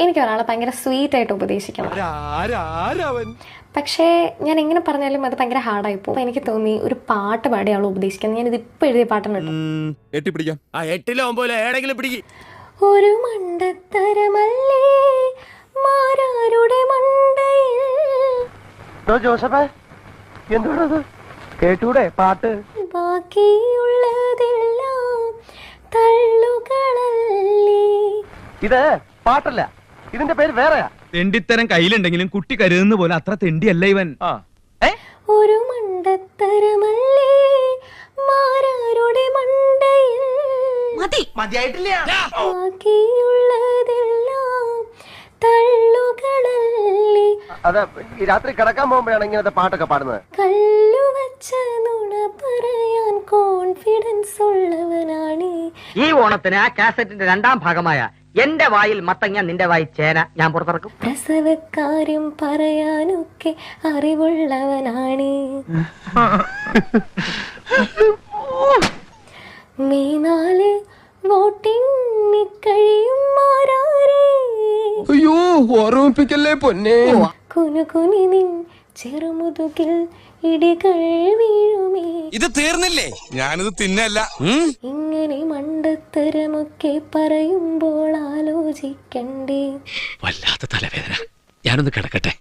എനിക്ക് ഒരാളെ ഭയങ്കര സ്വീറ്റ് ആയിട്ട് ഉപദേശിക്കണം. പക്ഷേ ഞാൻ എങ്ങനെ പറഞ്ഞാലും അത് ഭയങ്കര ഹാർഡായി പോകും. എനിക്ക് തോന്നി ഒരു പാട്ട് പാടി അവൾ ഉപദേശിക്കുന്നത്. ഞാൻ ഇതിപ്പോൾ എഴുതിയ പാട്ടാണ് കേട്ടോ. ഒരു മണ്ടത്തരമല്ലേ മാരാരുടെ മണ്ടയിൽ ജോസഫേ എന്തോടത് കേട്ടൂടെ പാട്ട് ബാക്കിയുള്ളതെല്ലാം തള്ളുകളല്ലേ. ഇത് പാട്ടല്ല, ഇതിന്റെ പേര് വേറെയാ. തെണ്ടിത്തരം കയ്യിലുണ്ടെങ്കിലും കുട്ടി കരുതുന്ന പോലെ അത്ര തെണ്ടിയല്ല ഇവൻ. ഒരു മണ്ടത്തരമല്ലേ മാരാരുടെ മണ്ടയിൽ മതിയായിട്ടില്ല. ബാക്കിയുള്ളതെല്ലാം തള്ളുകളല്ലേ. അതെ, ഈ രാത്രി കിടക്കാൻ പോകുമ്പോഴാണ് ഇങ്ങനത്തെ പാട്ടൊക്കെ പാടുന്നത്. കല്ലുവച്ച നുണ പറയാൻ കോൺഫിഡൻസ് ഉള്ളവനാണ്. ഈ ഓണത്തിന് ആ കാസറ്റിന്റെ 2ാം ഭാഗമായ എന്റെ വായിൽ മത്തങ്ങ നിന്റെ വായി ചേന ഞാൻ പുറത്തിറക്കും. പ്രസവക്കാര്യം പറയാനൊക്കെ അറിവുള്ളവനാണ്. മെയ് 4 വോട്ടിന് കഴിയും മാരാരേ. അയ്യോ ഓർമ്മിപ്പിക്കല്ലേ പൊന്നെ. കുനുകുനി നിൻ ചെറുമുതുകിൽ ഇടികൾ വീഴുമേ. ഇത് തീർന്നില്ലേ? ഞാനിത് തിന്നല്ല. ഇങ്ങനെ മണ്ടത്തരമൊക്കെ പറയുമ്പോൾ ആലോചിക്കണ്ടേ. വല്ലാത്ത തലവേദന, ഞാനൊന്ന് കിടക്കട്ടെ.